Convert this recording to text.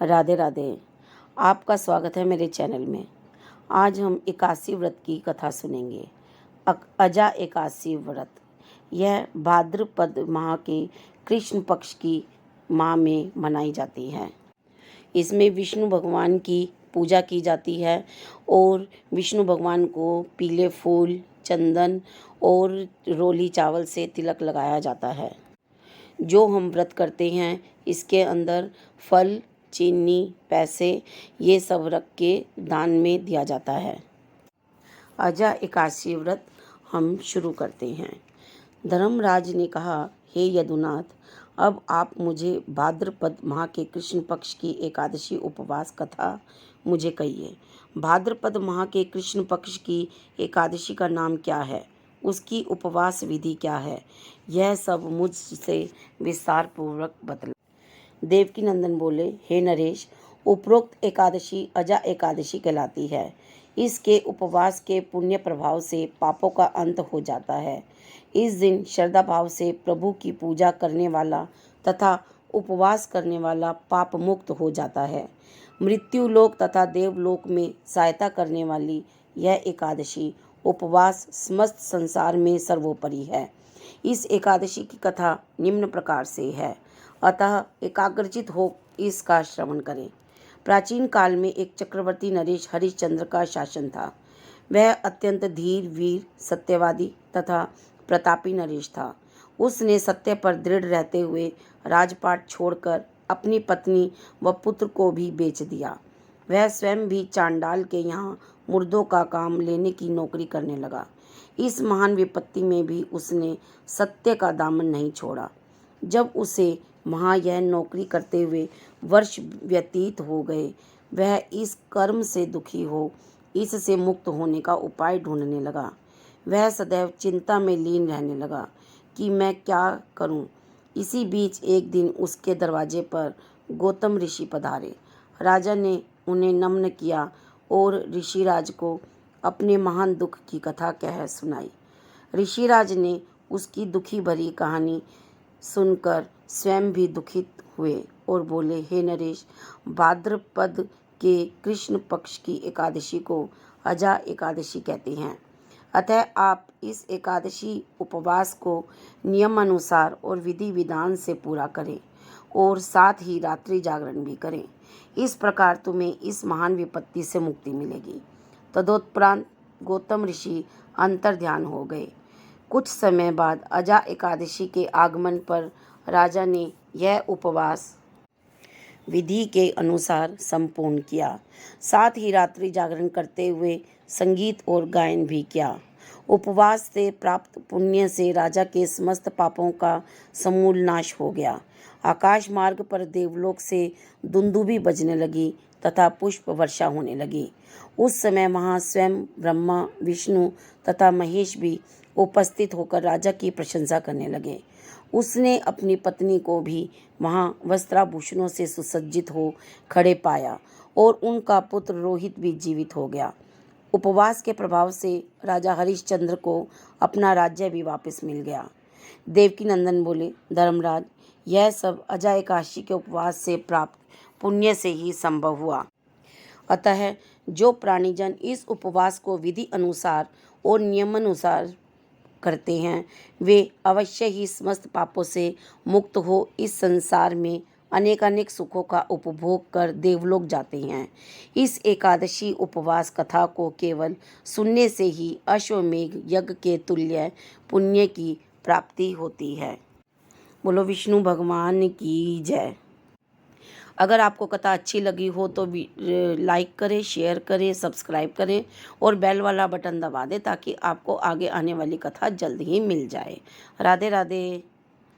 राधे राधे। आपका स्वागत है मेरे चैनल में। आज हम एकादशी व्रत की कथा सुनेंगे। अजा एकादशी व्रत यह भाद्रपद माह के कृष्ण पक्ष की माह में मनाई जाती है। इसमें विष्णु भगवान की पूजा की जाती है और विष्णु भगवान को पीले फूल, चंदन और रोली चावल से तिलक लगाया जाता है। जो हम व्रत करते हैं इसके अंदर फल, चीनी, पैसे ये सब रख के दान में दिया जाता है। अजा एकादशी व्रत हम शुरू करते हैं। धर्मराज ने कहा, हे यदुनाथ, अब आप मुझे भाद्रपद माह के कृष्ण पक्ष की एकादशी उपवास कथा मुझे कहिए। भाद्रपद माह के कृष्ण पक्ष की एकादशी का नाम क्या है, उसकी उपवास विधि क्या है, यह सब मुझसे विस्तार पूर्वक बतला। देवकी नंदन बोले, हे नरेश, उपरोक्त एकादशी अजा एकादशी कहलाती है। इसके उपवास के पुण्य प्रभाव से पापों का अंत हो जाता है। इस दिन श्रद्धा भाव से प्रभु की पूजा करने वाला तथा उपवास करने वाला पाप मुक्त हो जाता है। मृत्यु लोक तथा देवलोक में सहायता करने वाली यह एकादशी उपवास समस्त संसार में सर्वोपरि है। इस एकादशी की कथा निम्न प्रकार से है, अतः एकाग्रचित हो इसका श्रवण करें। प्राचीन काल में एक चक्रवर्ती नरेश हरिश्चंद्र का शासन था। वह अत्यंत धीर, वीर, सत्यवादी तथा प्रतापी नरेश था। उसने सत्य पर दृढ़ रहते हुए राजपाट छोड़कर अपनी पत्नी व पुत्र को भी बेच दिया। वह स्वयं भी चांडाल के यहाँ मुर्दों का काम लेने की नौकरी करने लगा। इस महान विपत्ति में भी उसने सत्य का दामन नहीं छोड़ा। जब उसे वहाँ यह नौकरी करते हुए वर्ष व्यतीत हो गए, वह इस कर्म से दुखी हो इससे मुक्त होने का उपाय ढूंढने लगा। वह सदैव चिंता में लीन रहने लगा कि मैं क्या करूं। इसी बीच एक दिन उसके दरवाजे पर गौतम ऋषि पधारे। राजा ने उन्हें नमन किया और ऋषिराज को अपने महान दुख की कथा कह सुनाई। ऋषिराज ने उसकी दुखी भरी कहानी सुनकर स्वयं भी दुखित हुए और बोले, हे नरेश, भाद्रपद के कृष्ण पक्ष की एकादशी को अजा एकादशी कहते हैं। अतः आप इस एकादशी उपवास को नियमानुसार और विधि विधान से पूरा करें और साथ ही रात्रि जागरण भी करें। इस प्रकार तुम्हें इस महान विपत्ति से मुक्ति मिलेगी। तदोपरांत गौतम ऋषि अंतर्ध्यान हो गए। कुछ समय बाद अजा एकादशी के आगमन पर राजा ने यह उपवास विधि के अनुसार संपूर्ण किया। साथ ही रात्रि जागरण करते हुए संगीत और गायन भी किया। उपवास से प्राप्त पुण्य से राजा के समस्त पापों का समूल नाश हो गया। आकाश मार्ग पर देवलोक से दुंदुभी बजने लगी तथा पुष्प वर्षा होने लगी। उस समय वहाँ स्वयं ब्रह्मा, विष्णु तथा महेश भी उपस्थित होकर राजा की प्रशंसा करने लगे। उसने अपनी पत्नी को भी वहाँ वस्त्राभूषणों से सुसज्जित हो खड़े पाया और उनका पुत्र रोहित भी जीवित हो गया। उपवास के प्रभाव से राजा हरिश्चंद्र को अपना राज्य भी वापस मिल गया। देवकी नंदन बोले, धर्मराज, यह सब अजा एकादशी के उपवास से प्राप्त पुण्य से ही संभव हुआ। अतः जो प्राणीजन इस उपवास को विधि अनुसार और नियमानुसार करते हैं, वे अवश्य ही समस्त पापों से मुक्त हो इस संसार में अनेकानेक सुखों का उपभोग कर देवलोक जाते हैं। इस एकादशी उपवास कथा को केवल सुनने से ही अश्वमेघ यज्ञ के तुल्य पुण्य की प्राप्ति होती है। बोलो विष्णु भगवान की जय। अगर आपको कथा अच्छी लगी हो तो लाइक करें, शेयर करें, सब्सक्राइब करें और बेल वाला बटन दबा दें ताकि आपको आगे आने वाली कथा जल्द ही मिल जाए। राधे राधे।